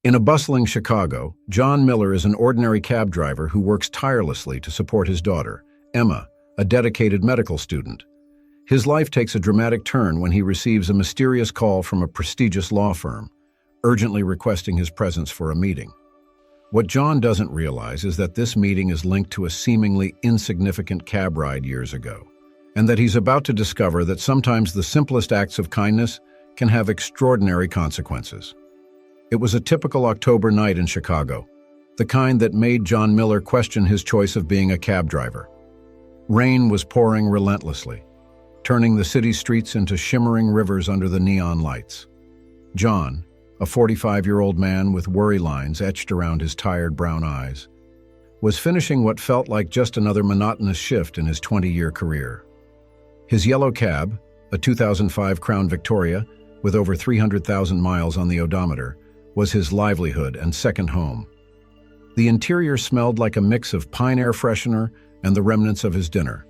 In a bustling Chicago, John Miller is an ordinary cab driver who works tirelessly to support his daughter, Emma, a dedicated medical student. His life takes a dramatic turn when he receives a mysterious call from a prestigious law firm, urgently requesting his presence for a meeting. What John doesn't realize is that this meeting is linked to a seemingly insignificant cab ride years ago, and that he's about to discover that sometimes the simplest acts of kindness can have extraordinary consequences. It was a typical October night in Chicago, the kind that made John Miller question his choice of being a cab driver. Rain was pouring relentlessly, turning the city streets into shimmering rivers under the neon lights. John, a 45-year-old man with worry lines etched around his tired brown eyes, was finishing what felt like just another monotonous shift in his 20-year career. His yellow cab, a 2005 Crown Victoria with over 300,000 miles on the odometer, was his livelihood and second home. The interior smelled like a mix of pine air freshener and the remnants of his dinner,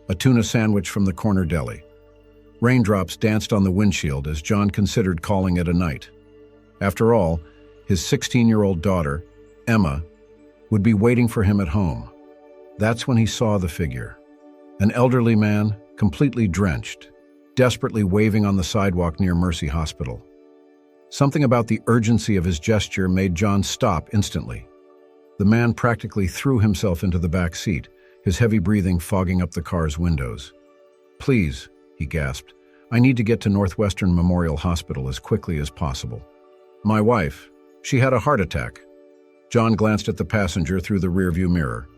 a tuna sandwich from the corner deli. Raindrops danced on the windshield as John considered calling it a night. After all, his 16-year-old daughter, Emma, would be waiting for him at home. That's when he saw the figure. An elderly man, completely drenched, desperately waving on the sidewalk near Mercy Hospital. Something about the urgency of his gesture made John stop instantly. The man practically threw himself into the back seat, his heavy breathing fogging up the car's windows. "Please," he gasped, "I need to get to Northwestern Memorial Hospital as quickly as possible. My wife, she had a heart attack." John glanced at the passenger through the rearview mirror.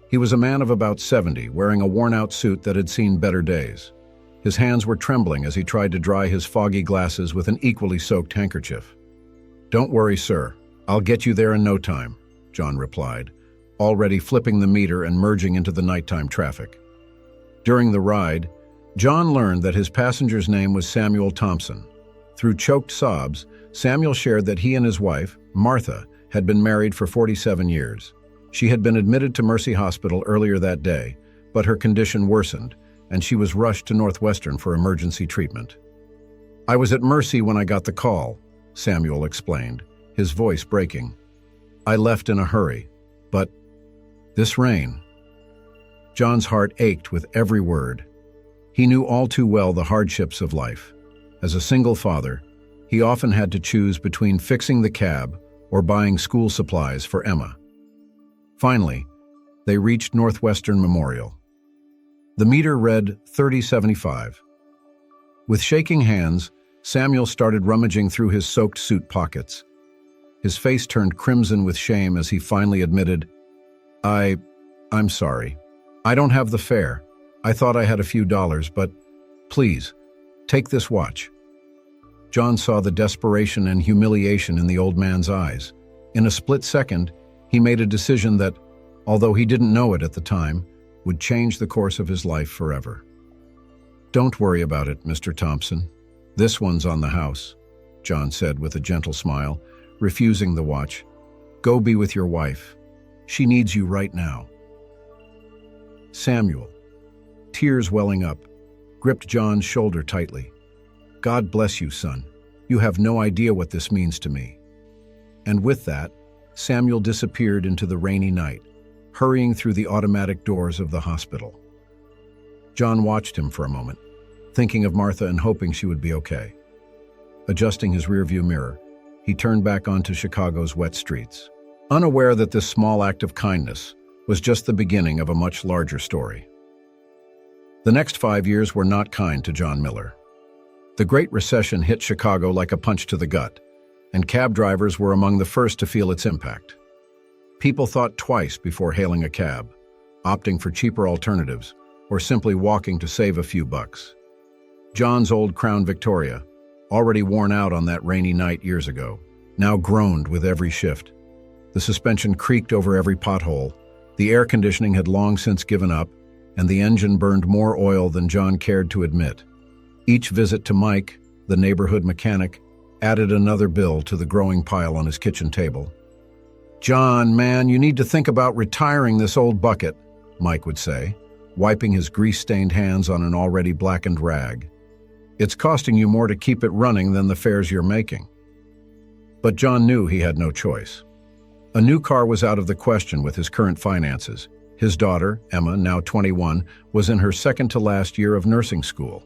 He was a man of about 70, wearing a worn-out suit that had seen better days. His hands were trembling as he tried to dry his foggy glasses with an equally soaked handkerchief. "Don't worry, sir. I'll get you there in no time," John replied, already flipping the meter and merging into the nighttime traffic. During the ride, John learned that his passenger's name was Samuel Thompson. Through choked sobs, Samuel shared that he and his wife, Martha, had been married for 47 years. She had been admitted to Mercy Hospital earlier that day, but her condition worsened, and she was rushed to Northwestern for emergency treatment. "I was at Mercy when I got the call," Samuel explained, his voice breaking. "I left in a hurry, but this rain." John's heart ached with every word. He knew all too well the hardships of life. As a single father, he often had to choose between fixing the cab or buying school supplies for Emma. Finally, they reached Northwestern Memorial. The meter read 3075. With shaking hands, Samuel started rummaging through his soaked suit pockets. His face turned crimson with shame as he finally admitted, I'm sorry. I don't have the fare. I thought I had a few dollars, but please, take this watch." John saw the desperation and humiliation in the old man's eyes. In a split second, he made a decision that, although he didn't know it at the time, would change the course of his life forever. "Don't worry about it, Mr. Thompson. This one's on the house," John said with a gentle smile, refusing the watch. "Go be with your wife. She needs you right now." Samuel, tears welling up, gripped John's shoulder tightly. "God bless you, son. You have no idea what this means to me." And with that, Samuel disappeared into the rainy night, hurrying through the automatic doors of the hospital. John watched him for a moment, thinking of Martha and hoping she would be okay. Adjusting his rearview mirror, he turned back onto Chicago's wet streets, unaware that this small act of kindness was just the beginning of a much larger story. The next 5 years were not kind to John Miller. The Great Recession hit Chicago like a punch to the gut, and cab drivers were among the first to feel its impact. People thought twice before hailing a cab, opting for cheaper alternatives, or simply walking to save a few bucks. John's old Crown Victoria, already worn out on that rainy night years ago, now groaned with every shift. The suspension creaked over every pothole, the air conditioning had long since given up, and the engine burned more oil than John cared to admit. Each visit to Mike, the neighborhood mechanic, added another bill to the growing pile on his kitchen table. "John, man, you need to think about retiring this old bucket," Mike would say, wiping his grease-stained hands on an already blackened rag. "It's costing you more to keep it running than the fares you're making." But John knew he had no choice. A new car was out of the question with his current finances. His daughter, Emma, now 21, was in her second-to-last year of nursing school.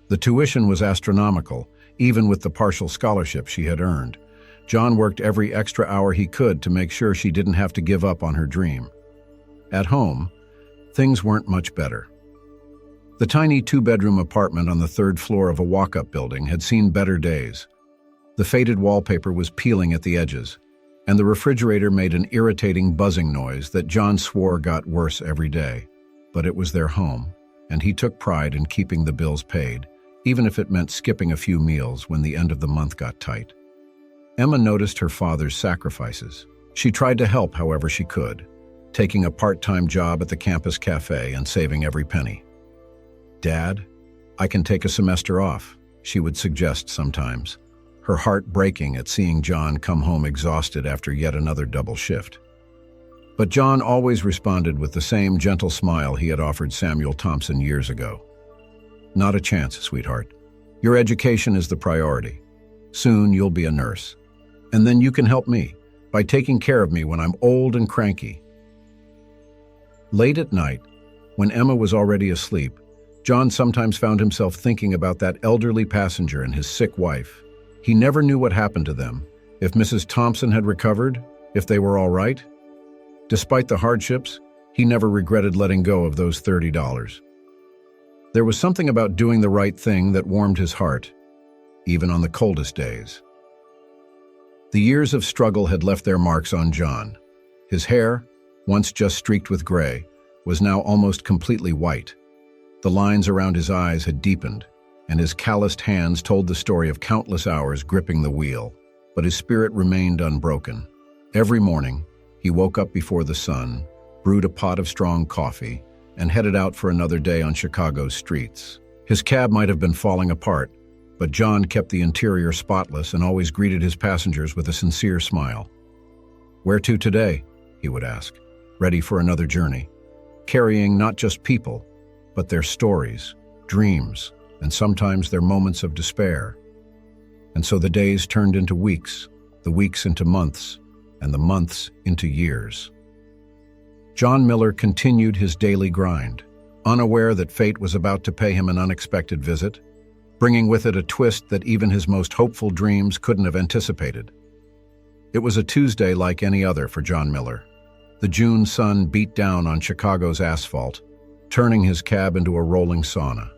The tuition was astronomical, even with the partial scholarship she had earned. John worked every extra hour he could to make sure she didn't have to give up on her dream. At home, things weren't much better. The tiny two-bedroom apartment on the third floor of a walk-up building had seen better days. The faded wallpaper was peeling at the edges, and the refrigerator made an irritating buzzing noise that John swore got worse every day. But it was their home, and he took pride in keeping the bills paid, even if it meant skipping a few meals when the end of the month got tight. Emma noticed her father's sacrifices. She tried to help however she could, taking a part-time job at the campus cafe and saving every penny. "Dad, I can take a semester off," she would suggest sometimes, her heart breaking at seeing John come home exhausted after yet another double shift. But John always responded with the same gentle smile he had offered Samuel Thompson years ago. "Not a chance, sweetheart. Your education is the priority. Soon you'll be a nurse. And then you can help me by taking care of me when I'm old and cranky." Late at night, when Emma was already asleep, John sometimes found himself thinking about that elderly passenger and his sick wife. He never knew what happened to them, if Mrs. Thompson had recovered, if they were all right. Despite the hardships, he never regretted letting go of those $30. There was something about doing the right thing that warmed his heart, even on the coldest days. The years of struggle had left their marks on John. His hair, once just streaked with gray, was now almost completely white. The lines around his eyes had deepened, and his calloused hands told the story of countless hours gripping the wheel, but his spirit remained unbroken. Every morning, he woke up before the sun, brewed a pot of strong coffee, and headed out for another day on Chicago's streets. His cab might have been falling apart, but John kept the interior spotless and always greeted his passengers with a sincere smile. "Where to today?" he would ask, ready for another journey, carrying not just people, but their stories, dreams, and sometimes their moments of despair. And so the days turned into weeks, the weeks into months, and the months into years. John Miller continued his daily grind, unaware that fate was about to pay him an unexpected visit, bringing with it a twist that even his most hopeful dreams couldn't have anticipated. It was a Tuesday like any other for John Miller. The June sun beat down on Chicago's asphalt, turning his cab into a rolling sauna.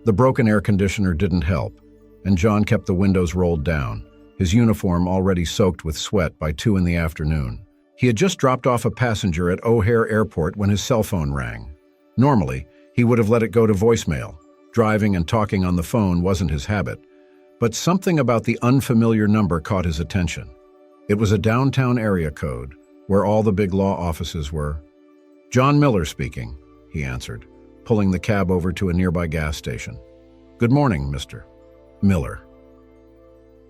The broken air conditioner didn't help, and John kept the windows rolled down, his uniform already soaked with sweat by 2 in the afternoon. He had just dropped off a passenger at O'Hare Airport when his cell phone rang. Normally, he would have let it go to voicemail. Driving and talking on the phone wasn't his habit, but something about the unfamiliar number caught his attention. It was a downtown area code, where all the big law offices were. "John Miller speaking," he answered, pulling the cab over to a nearby gas station. "Good morning, Mr. Miller."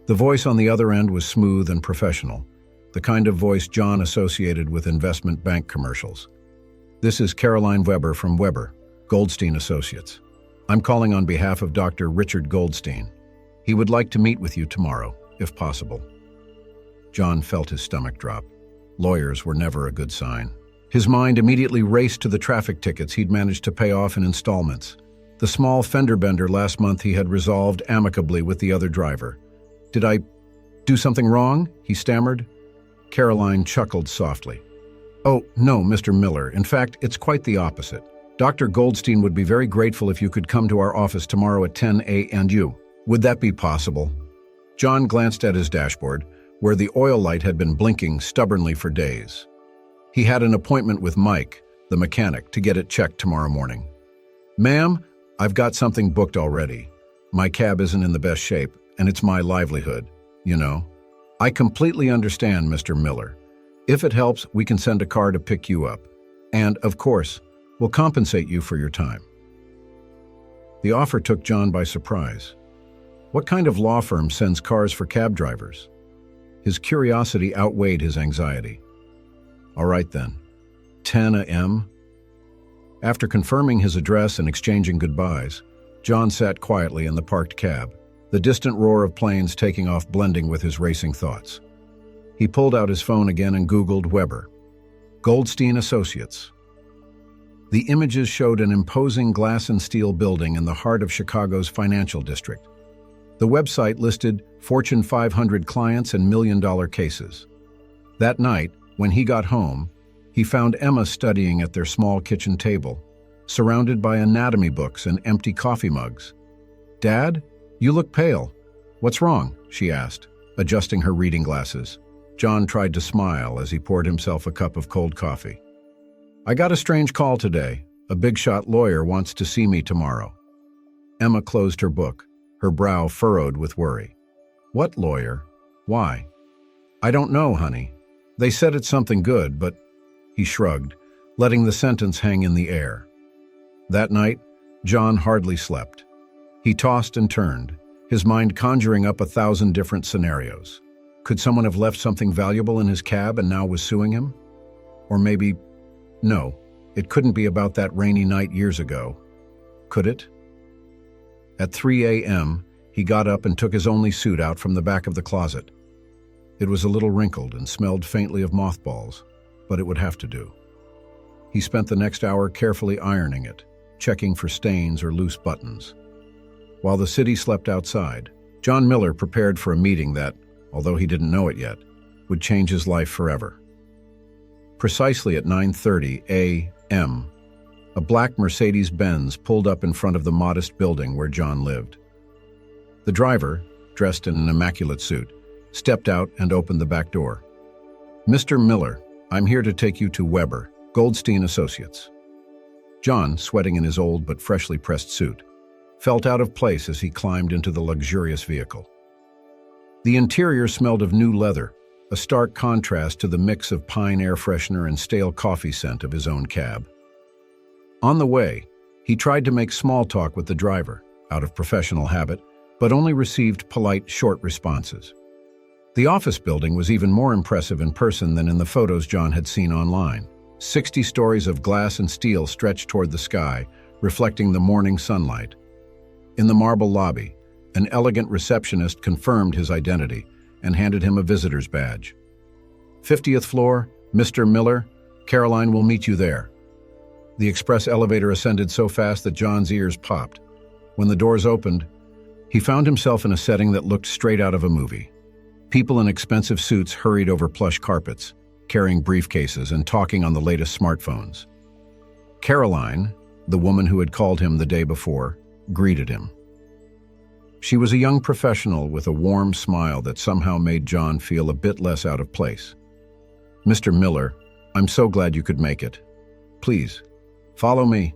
The voice on the other end was smooth and professional, the kind of voice John associated with investment bank commercials. "This is Caroline Weber from Weber, Goldstein Associates. I'm calling on behalf of Dr. Richard Goldstein. He would like to meet with you tomorrow, if possible." John felt his stomach drop. Lawyers were never a good sign. His mind immediately raced to the traffic tickets he'd managed to pay off in installments. The small fender bender last month he had resolved amicably with the other driver. "Did I do something wrong?" he stammered. Caroline chuckled softly. "Oh, no, Mr. Miller. In fact, it's quite the opposite. Dr. Goldstein would be very grateful if you could come to our office tomorrow at 10 a.m. Would that be possible?" John glanced at his dashboard, where the oil light had been blinking stubbornly for days. He had an appointment with Mike, the mechanic, to get it checked tomorrow morning. "Ma'am, I've got something booked already. My cab isn't in the best shape, and it's my livelihood, you know." "I completely understand, Mr. Miller. If it helps, we can send a car to pick you up. And, of course, we'll compensate you for your time." The offer took John by surprise. What kind of law firm sends cars for cab drivers? His curiosity outweighed his anxiety. "All right then, 10 a.m.? After confirming his address and exchanging goodbyes, John sat quietly in the parked cab, the distant roar of planes taking off blending with his racing thoughts. He pulled out his phone again and Googled Weber. Goldstein Associates. The images showed an imposing glass and steel building in the heart of Chicago's financial district. The website listed Fortune 500 clients and million-dollar cases. That night, when he got home, he found Emma studying at their small kitchen table, surrounded by anatomy books and empty coffee mugs. "Dad, you look pale. What's wrong?" she asked, adjusting her reading glasses. John tried to smile as he poured himself a cup of cold coffee. "I got a strange call today. A big-shot lawyer wants to see me tomorrow." Emma closed her book, her brow furrowed with worry. "What lawyer? Why?" "I don't know, honey. They said it's something good, but—" He shrugged, letting the sentence hang in the air. That night, John hardly slept. He tossed and turned, his mind conjuring up 1,000 different scenarios. Could someone have left something valuable in his cab and now was suing him? Or maybe— no, it couldn't be about that rainy night years ago. Could it? At 3 a.m., he got up and took his only suit out from the back of the closet. It was a little wrinkled and smelled faintly of mothballs, but it would have to do. He spent the next hour carefully ironing it, checking for stains or loose buttons. While the city slept outside, John Miller prepared for a meeting that, although he didn't know it yet, would change his life forever. Precisely at 9:30 a.m., a black Mercedes-Benz pulled up in front of the modest building where John lived. The driver, dressed in an immaculate suit, stepped out and opened the back door. "Mr. Miller, I'm here to take you to Weber, Goldstein Associates." John, sweating in his old but freshly pressed suit, felt out of place as he climbed into the luxurious vehicle. The interior smelled of new leather, a stark contrast to the mix of pine air freshener and stale coffee scent of his own cab. On the way, he tried to make small talk with the driver, out of professional habit, but only received polite, short responses. The office building was even more impressive in person than in the photos John had seen online. 60 stories of glass and steel stretched toward the sky, reflecting the morning sunlight. In the marble lobby, an elegant receptionist confirmed his identity and handed him a visitor's badge. 50th floor, Mr. Miller, Caroline will meet you there." The express elevator ascended so fast that John's ears popped. When the doors opened, he found himself in a setting that looked straight out of a movie. People in expensive suits hurried over plush carpets, carrying briefcases and talking on the latest smartphones. Caroline, the woman who had called him the day before, greeted him. She was a young professional with a warm smile that somehow made John feel a bit less out of place. "Mr. Miller, I'm so glad you could make it. Please, follow me."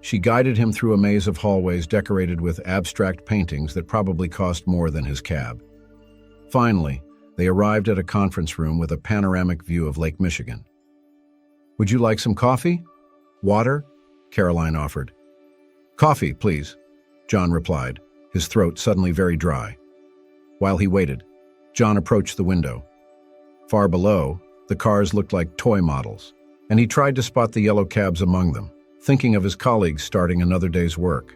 She guided him through a maze of hallways decorated with abstract paintings that probably cost more than his cab. Finally, they arrived at a conference room with a panoramic view of Lake Michigan. "Would you like some coffee? Water?" Caroline offered. "Coffee, please," John replied, his throat suddenly very dry. While he waited, John approached the window. Far below, the cars looked like toy models, and he tried to spot the yellow cabs among them, thinking of his colleagues starting another day's work.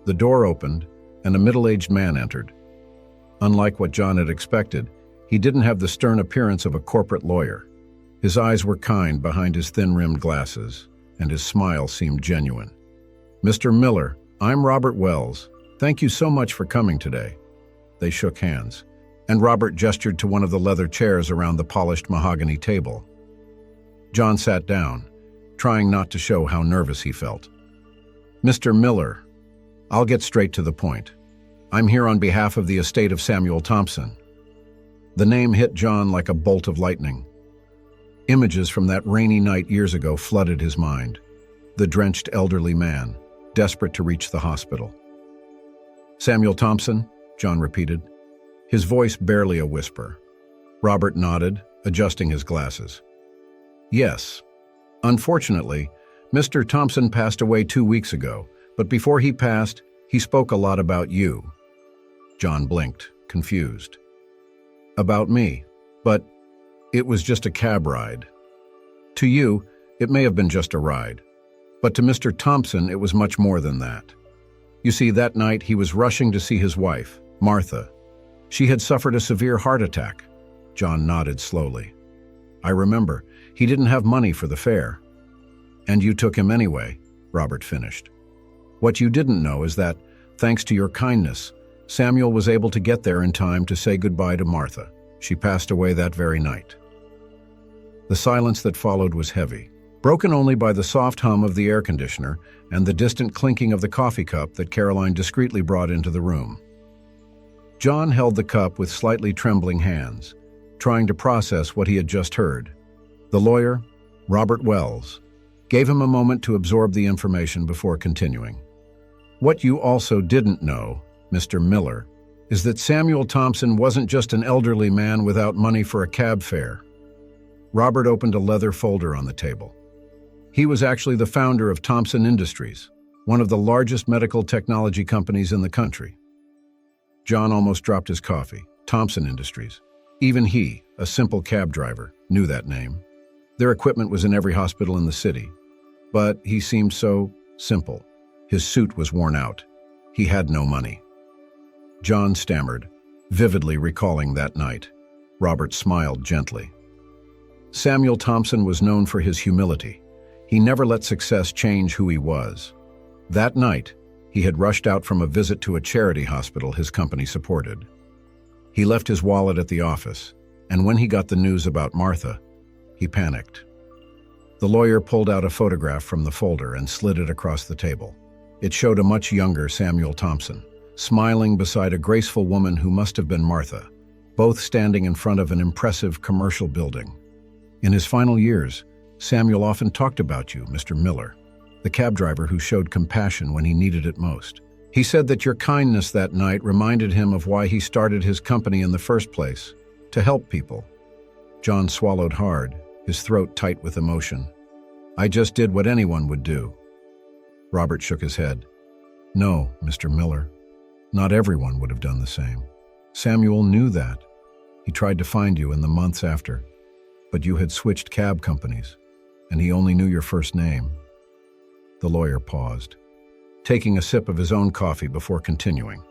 The door opened, and a middle-aged man entered. Unlike what John had expected, he didn't have the stern appearance of a corporate lawyer. His eyes were kind behind his thin-rimmed glasses, and his smile seemed genuine. "Mr. Miller, I'm Robert Wells. Thank you so much for coming today." They shook hands, and Robert gestured to one of the leather chairs around the polished mahogany table. John sat down, trying not to show how nervous he felt. "Mr. Miller, I'll get straight to the point. I'm here on behalf of the estate of Samuel Thompson." The name hit John like a bolt of lightning. Images from that rainy night years ago flooded his mind. The drenched elderly man, desperate to reach the hospital. "Samuel Thompson?" John repeated, his voice barely a whisper. Robert nodded, adjusting his glasses. "Yes. Unfortunately, Mr. Thompson passed away 2 weeks ago, but before he passed, he spoke a lot about you." John blinked, confused. "About me, but it was just a cab ride. To you, it may have been just a ride, but to Mr. Thompson, it was much more than that." You see, that night he was rushing to see his wife, Martha. She had suffered a severe heart attack. John nodded slowly. I remember. He didn't have money for the fare. And you took him anyway, Robert finished. What you didn't know is that, thanks to your kindness, Samuel was able to get there in time to say goodbye to Martha. She passed away that very night. The silence that followed was heavy, broken only by the soft hum of the air conditioner and the distant clinking of the coffee cup that Caroline discreetly brought into the room. John held the cup with slightly trembling hands, trying to process what he had just heard. The lawyer, Robert Wells, gave him a moment to absorb the information before continuing. What you also didn't know, Mr. Miller, is that Samuel Thompson wasn't just an elderly man without money for a cab fare. Robert opened a leather folder on the table. He was actually the founder of Thompson Industries, one of the largest medical technology companies in the country. John almost dropped his coffee. Thompson Industries. Even he, a simple cab driver, knew that name. Their equipment was in every hospital in the city. But he seemed so simple. His suit was worn out. He had no money. John stammered, vividly recalling that night. Robert smiled gently. Samuel Thompson was known for his humility. He never let success change who he was. That night, he had rushed out from a visit to a charity hospital his company supported. He left his wallet at the office, and when he got the news about Martha, he panicked. The lawyer pulled out a photograph from the folder and slid it across the table. It showed a much younger Samuel Thompson, smiling beside a graceful woman who must have been Martha, both standing in front of an impressive commercial building. In his final years, Samuel often talked about you, Mr. Miller, the cab driver who showed compassion when he needed it most. He said that your kindness that night reminded him of why he started his company in the first place, to help people. John swallowed hard, his throat tight with emotion. I just did what anyone would do. Robert shook his head. No, Mr. Miller. Not everyone would have done the same. Samuel knew that. He tried to find you in the months after, but you had switched cab companies, and he only knew your first name. The lawyer paused, taking a sip of his own coffee before continuing.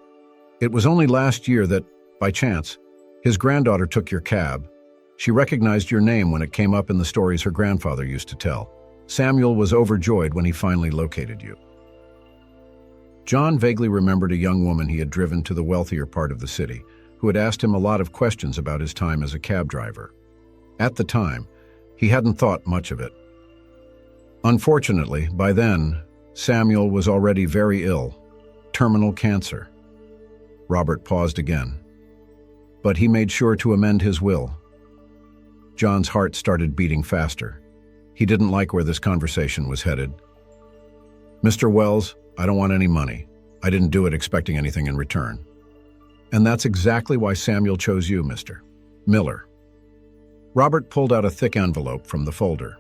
It was only last year that, by chance, his granddaughter took your cab. She recognized your name when it came up in the stories her grandfather used to tell. Samuel was overjoyed when he finally located you. John vaguely remembered a young woman he had driven to the wealthier part of the city, who had asked him a lot of questions about his time as a cab driver. At the time, he hadn't thought much of it. Unfortunately, by then, Samuel was already very ill, terminal cancer. Robert paused again. But he made sure to amend his will. John's heart started beating faster. He didn't like where this conversation was headed. Mr. Wells, I don't want any money. I didn't do it expecting anything in return. And that's exactly why Samuel chose you, Mr. Miller. Robert pulled out a thick envelope from the folder.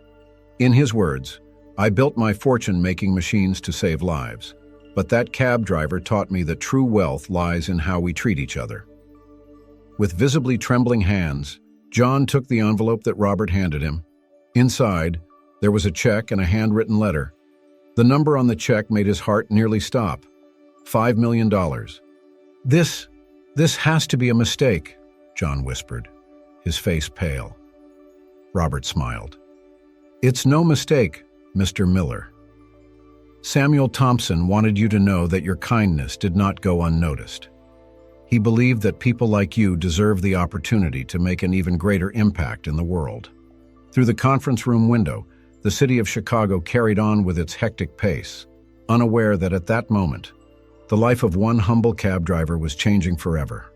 In his words, I built my fortune making machines to save lives, but that cab driver taught me that true wealth lies in how we treat each other. With visibly trembling hands, John took the envelope that Robert handed him. Inside, there was a check and a handwritten letter. The number on the check made his heart nearly stop. $5 million. This has to be a mistake, John whispered, his face pale. Robert smiled. It's no mistake, Mr. Miller. Samuel Thompson wanted you to know that your kindness did not go unnoticed. He believed that people like you deserve the opportunity to make an even greater impact in the world. Through the conference room window, the city of Chicago carried on with its hectic pace, unaware that at that moment, the life of one humble cab driver was changing forever.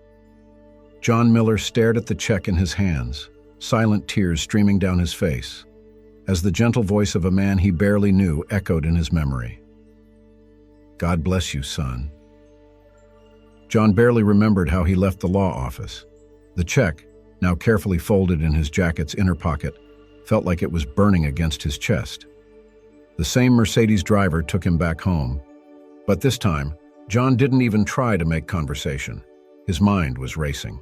John Miller stared at the check in his hands, silent tears streaming down his face, as the gentle voice of a man he barely knew echoed in his memory. God bless you, son. John barely remembered how he left the law office. The check, now carefully folded in his jacket's inner pocket, felt like it was burning against his chest. The same Mercedes driver took him back home, but this time, John didn't even try to make conversation. His mind was racing.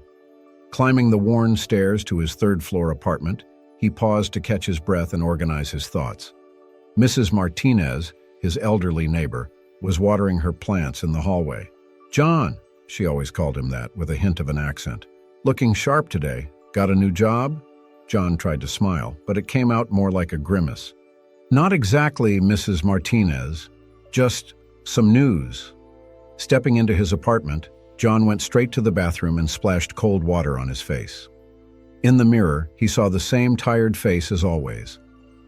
Climbing the worn stairs to his third-floor apartment, he paused to catch his breath and organize his thoughts. Mrs. Martinez, his elderly neighbor, was watering her plants in the hallway. "John," she always called him that, with a hint of an accent. "Looking sharp today. Got a new job?" John tried to smile, but it came out more like a grimace. "Not exactly, Mrs. Martinez. Just some news." Stepping into his apartment, John went straight to the bathroom and splashed cold water on his face. In the mirror, he saw the same tired face as always.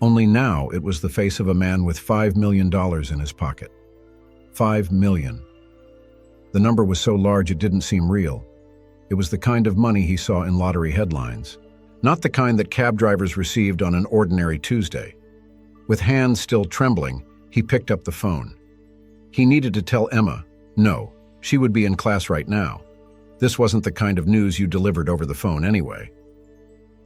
Only now it was the face of a man with $5 million in his pocket. $5 million. The number was so large it didn't seem real. It was the kind of money he saw in lottery headlines, not the kind that cab drivers received on an ordinary Tuesday. With hands still trembling, he picked up the phone. He needed to tell Emma, no, she would be in class right now. This wasn't the kind of news you delivered over the phone anyway.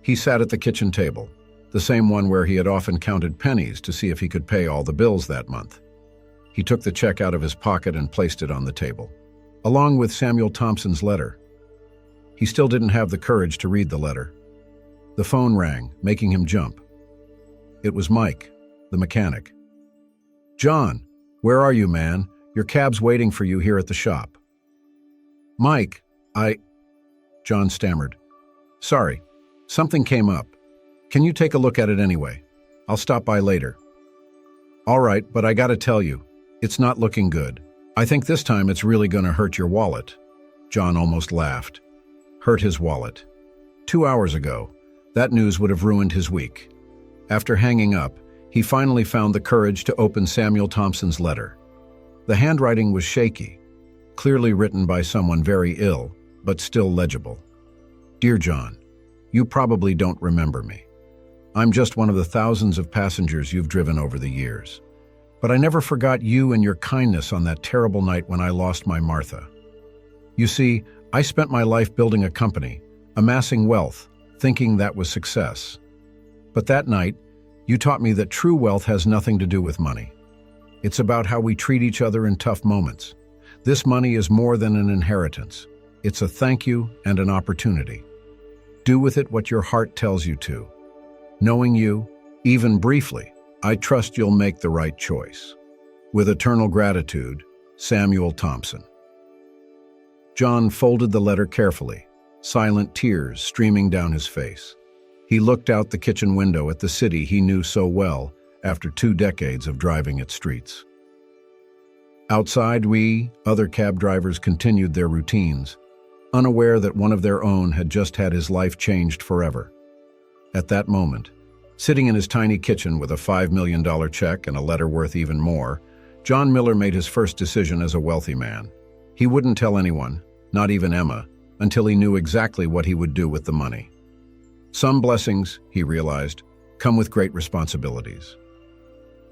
He sat at the kitchen table, the same one where he had often counted pennies to see if he could pay all the bills that month. He took the check out of his pocket and placed it on the table, along with Samuel Thompson's letter. He still didn't have the courage to read the letter. The phone rang, making him jump. It was Mike, the mechanic. "John, where are you, man? Your cab's waiting for you here at the shop." "Mike, John stammered. "Sorry, something came up. Can you take a look at it anyway? I'll stop by later." "All right, but I gotta tell you, it's not looking good. I think this time it's really gonna hurt your wallet." John almost laughed. Hurt his wallet. 2 hours ago, that news would have ruined his week. After hanging up, he finally found the courage to open Samuel Thompson's letter. The handwriting was shaky, clearly written by someone very ill, but still legible. "Dear John, you probably don't remember me. I'm just one of the thousands of passengers you've driven over the years. But I never forgot you and your kindness on that terrible night when I lost my Martha. You see, I spent my life building a company, amassing wealth, thinking that was success. But that night, you taught me that true wealth has nothing to do with money. It's about how we treat each other in tough moments. This money is more than an inheritance. It's a thank you and an opportunity. Do with it what your heart tells you to. Knowing you, even briefly, I trust you'll make the right choice. With eternal gratitude, Samuel Thompson." John folded the letter carefully, silent tears streaming down his face. He looked out the kitchen window at the city he knew so well after 2 decades of driving its streets. Outside, other cab drivers, continued their routines, unaware that one of their own had just had his life changed forever. At that moment, sitting in his tiny kitchen with a $5 million check and a letter worth even more, John Miller made his first decision as a wealthy man. He wouldn't tell anyone, not even Emma, until he knew exactly what he would do with the money. Some blessings, he realized, come with great responsibilities.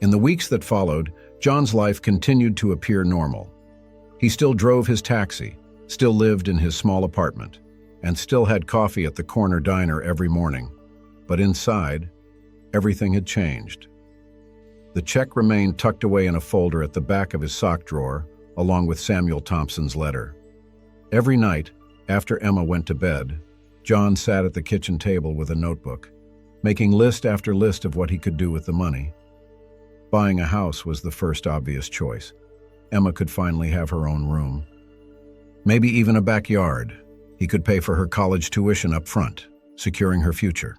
In the weeks that followed, John's life continued to appear normal. He still drove his taxi, still lived in his small apartment, and still had coffee at the corner diner every morning. But inside, everything had changed. The check remained tucked away in a folder at the back of his sock drawer, along with Samuel Thompson's letter. Every night, after Emma went to bed, John sat at the kitchen table with a notebook, making list after list of what he could do with the money. Buying a house was the first obvious choice. Emma could finally have her own room. Maybe even a backyard. He could pay for her college tuition up front, securing her future.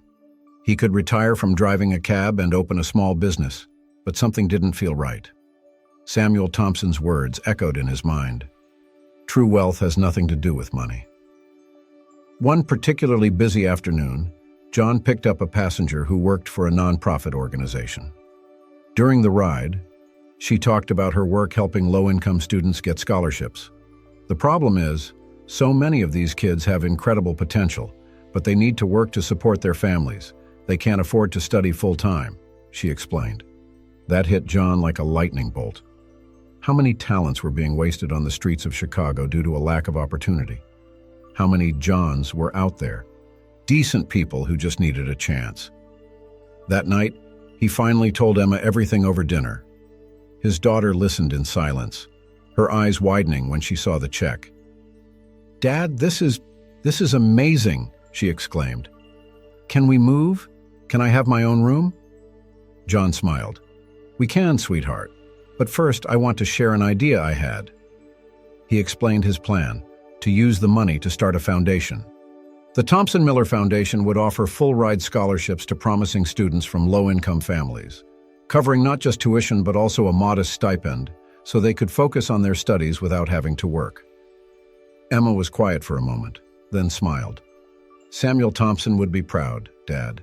He could retire from driving a cab and open a small business, but something didn't feel right. Samuel Thompson's words echoed in his mind. True wealth has nothing to do with money. One particularly busy afternoon, John picked up a passenger who worked for a nonprofit organization. During the ride, she talked about her work helping low-income students get scholarships. The problem is, so many of these kids have incredible potential, but they need to work to support their families. They can't afford to study full-time, she explained. That hit John like a lightning bolt. How many talents were being wasted on the streets of Chicago due to a lack of opportunity? How many Johns were out there? Decent people who just needed a chance. That night, he finally told Emma everything over dinner. His daughter listened in silence, her eyes widening when she saw the check. "Dad, this is amazing," she exclaimed. "Can we move? Can I have my own room?" John smiled. "We can, sweetheart. But first, I want to share an idea I had." He explained his plan, to use the money to start a foundation. The Thompson Miller Foundation would offer full-ride scholarships to promising students from low-income families, covering not just tuition but also a modest stipend, so they could focus on their studies without having to work. Emma was quiet for a moment, then smiled. "Samuel Thompson would be proud, Dad."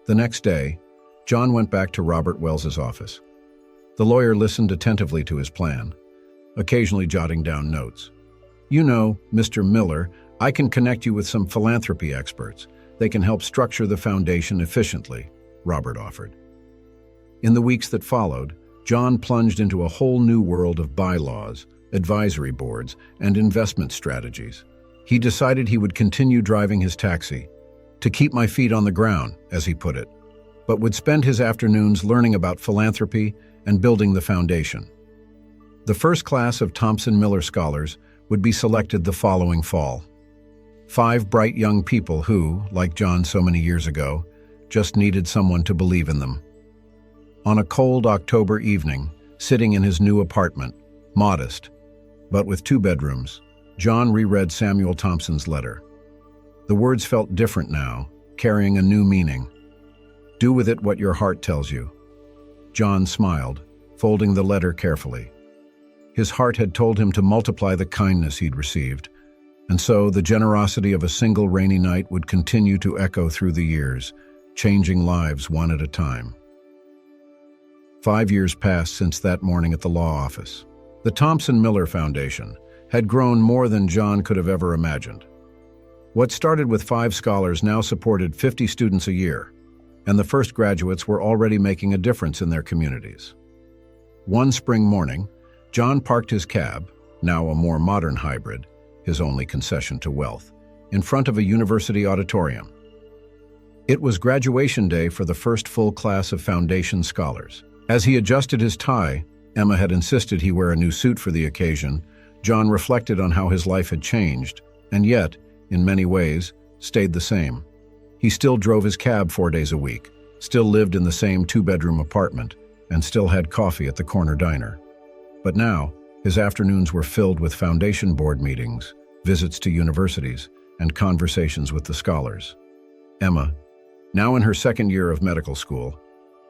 The next day, John went back to Robert Wells's office. The lawyer listened attentively to his plan, occasionally jotting down notes. "You know, Mr. Miller, I can connect you with some philanthropy experts. They can help structure the foundation efficiently," Robert offered. In the weeks that followed, John plunged into a whole new world of bylaws, advisory boards, and investment strategies. He decided he would continue driving his taxi, to keep my feet on the ground, as he put it, but would spend his afternoons learning about philanthropy and building the foundation. The first class of Thompson Miller scholars would be selected the following fall. 5 bright young people who, like John so many years ago, just needed someone to believe in them. On a cold October evening, sitting in his new apartment, modest, but with 2 bedrooms, John reread Samuel Thompson's letter. The words felt different now, carrying a new meaning. "Do with it what your heart tells you." John smiled, folding the letter carefully. His heart had told him to multiply the kindness he'd received, and so the generosity of a single rainy night would continue to echo through the years, changing lives one at a time. 5 years passed since that morning at the law office. The Thompson Miller Foundation had grown more than John could have ever imagined. What started with 5 scholars now supported 50 students a year, and the first graduates were already making a difference in their communities. One spring morning, John parked his cab, now a more modern hybrid, his only concession to wealth, in front of a university auditorium. It was graduation day for the first full class of foundation scholars. As he adjusted his tie, Emma had insisted he wear a new suit for the occasion. John reflected on how his life had changed, and yet, in many ways, stayed the same. He still drove his cab 4 days a week, still lived in the same 2-bedroom apartment, and still had coffee at the corner diner. But now, his afternoons were filled with foundation board meetings, visits to universities, and conversations with the scholars. Emma, now in her 2nd year of medical school,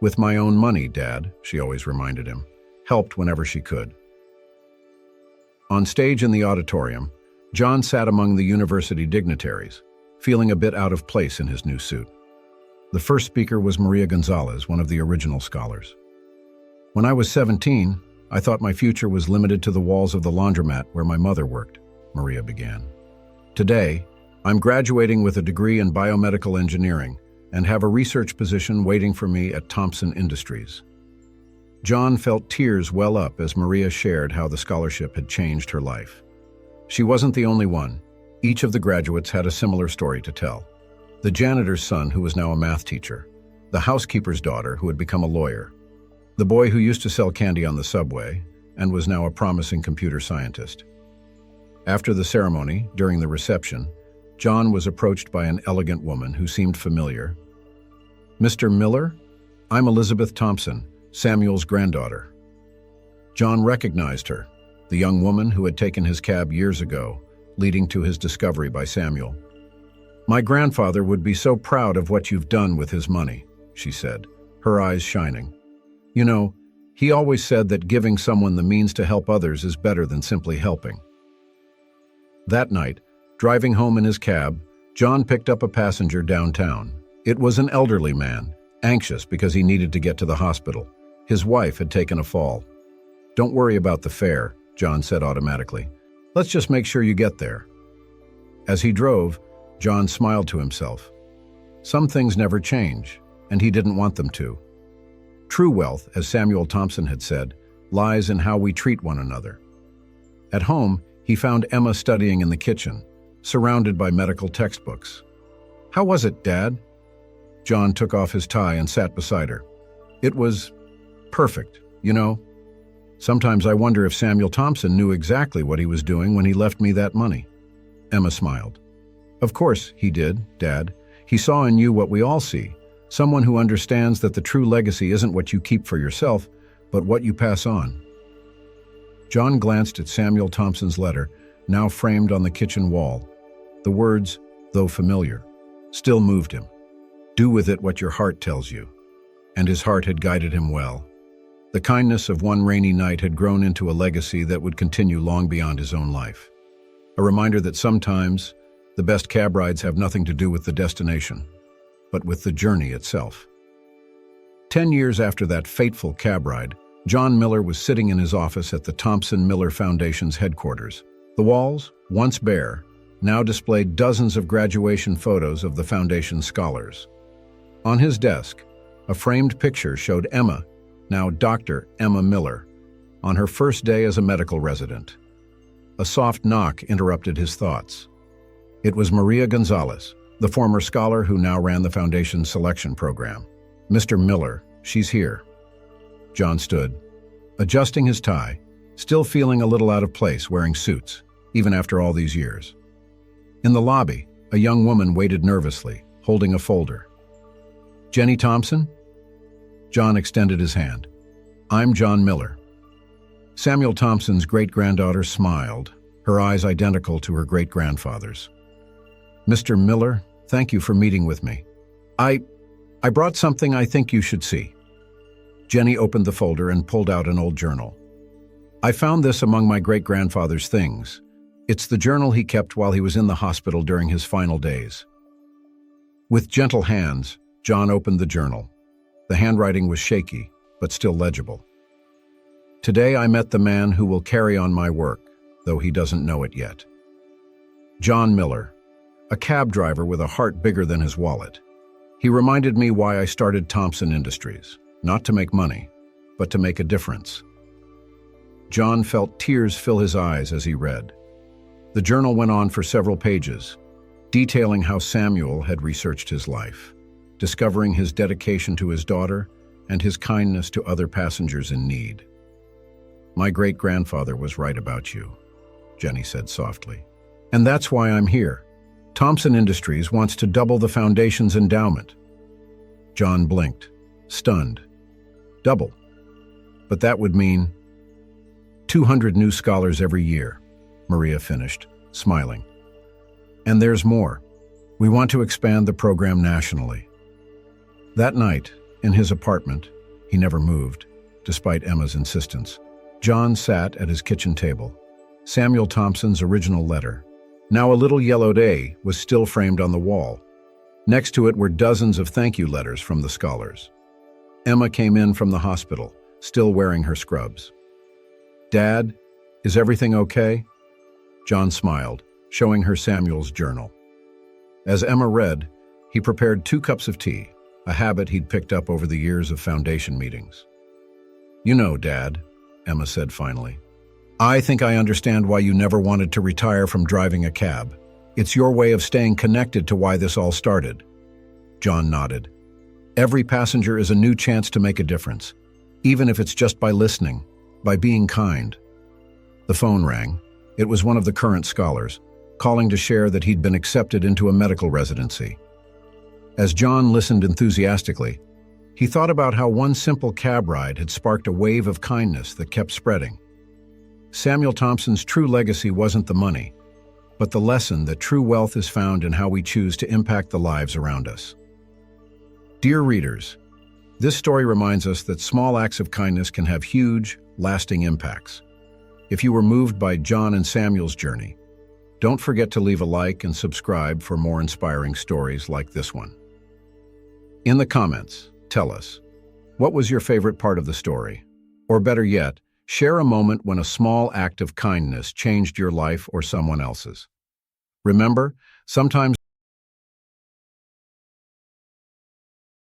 "With my own money, Dad," she always reminded him, helped whenever she could. On stage in the auditorium, John sat among the university dignitaries, feeling a bit out of place in his new suit. The first speaker was Maria Gonzalez, one of the original scholars. "When I was 17, I thought my future was limited to the walls of the laundromat where my mother worked," Maria began. "Today, I'm graduating with a degree in biomedical engineering and have a research position waiting for me at Thompson Industries." John felt tears well up as Maria shared how the scholarship had changed her life. She wasn't the only one. Each of the graduates had a similar story to tell. The janitor's son, who was now a math teacher, the housekeeper's daughter, who had become a lawyer, the boy who used to sell candy on the subway and was now a promising computer scientist. After the ceremony, during the reception, John was approached by an elegant woman who seemed familiar. "Mr. Miller? I'm Elizabeth Thompson, Samuel's granddaughter." John recognized her, the young woman who had taken his cab years ago, leading to his discovery by Samuel. "My grandfather would be so proud of what you've done with his money," she said, her eyes shining. "You know, he always said that giving someone the means to help others is better than simply helping." That night, driving home in his cab, John picked up a passenger downtown. It was an elderly man, anxious because he needed to get to the hospital. His wife had taken a fall. "Don't worry about the fare," John said automatically. "Let's just make sure you get there." As he drove, John smiled to himself. Some things never change, and he didn't want them to. True wealth, as Samuel Thompson had said, lies in how we treat one another. At home, he found Emma studying in the kitchen, surrounded by medical textbooks. "How was it, Dad?" John took off his tie and sat beside her. "It was perfect, you know. Sometimes I wonder if Samuel Thompson knew exactly what he was doing when he left me that money." Emma smiled. "Of course he did, Dad. He saw in you what we all see, someone who understands that the true legacy isn't what you keep for yourself, but what you pass on. John glanced at Samuel Thompson's letter, now framed on the kitchen wall. The words, though familiar, still moved him. Do with it what your heart tells you. And his heart had guided him well. The kindness of one rainy night had grown into a legacy that would continue long beyond his own life. A reminder that sometimes the best cab rides have nothing to do with the destination, but with the journey itself. 10 years after that fateful cab ride, John Miller was sitting in his office at the Thompson Miller Foundation's headquarters. The walls, once bare, now displayed dozens of graduation photos of the foundation's scholars. On his desk, a framed picture showed Emma, now Dr. Emma Miller, on her first day as a medical resident. A soft knock interrupted his thoughts. It was Maria Gonzalez, the former scholar who now ran the foundation's selection program. Mr. Miller, she's here. John stood, adjusting his tie, still feeling a little out of place wearing suits, even after all these years. In the lobby, a young woman waited nervously, holding a folder. Jenny Thompson? John extended his hand. I'm John Miller. Samuel Thompson's great-granddaughter smiled, her eyes identical to her great-grandfather's. Mr. Miller, thank you for meeting with me. I brought something I think you should see. Jenny opened the folder and pulled out an old journal. I found this among my great-grandfather's things. It's the journal he kept while he was in the hospital during his final days. With gentle hands, John opened the journal. The handwriting was shaky, but still legible. Today I met the man who will carry on my work, though he doesn't know it yet. John Miller, a cab driver with a heart bigger than his wallet. He reminded me why I started Thompson Industries, not to make money, but to make a difference. John felt tears fill his eyes as he read. The journal went on for several pages, detailing how Samuel had researched his life, discovering his dedication to his daughter and his kindness to other passengers in need. My great-grandfather was right about you, Jenny said softly. And that's why I'm here. Thompson Industries wants to double the foundation's endowment. John blinked, stunned. Double. But that would mean 200 new scholars every year, Maria finished, smiling. And there's more. We want to expand the program nationally. That night, in his apartment, he never moved, despite Emma's insistence. John sat at his kitchen table. Samuel Thompson's original letter, now a little yellowed A, was still framed on the wall. Next to it were dozens of thank you letters from the scholars. Emma came in from the hospital, still wearing her scrubs. Dad, is everything okay? John smiled, showing her Samuel's journal. As Emma read, he prepared 2 cups of tea, a habit he'd picked up over the years of foundation meetings. You know, Dad, Emma said finally, I think I understand why you never wanted to retire from driving a cab. It's your way of staying connected to why this all started. John nodded. Every passenger is a new chance to make a difference, even if it's just by listening, by being kind. The phone rang. It was one of the current scholars, calling to share that he'd been accepted into a medical residency. As John listened enthusiastically, he thought about how one simple cab ride had sparked a wave of kindness that kept spreading. Samuel Thompson's true legacy wasn't the money, but the lesson that true wealth is found in how we choose to impact the lives around us. Dear readers, this story reminds us that small acts of kindness can have huge, lasting impacts. If you were moved by John and Samuel's journey, don't forget to leave a like and subscribe for more inspiring stories like this one. In the comments, tell us, what was your favorite part of the story? Or better yet, share a moment when a small act of kindness changed your life or someone else's. Remember, sometimes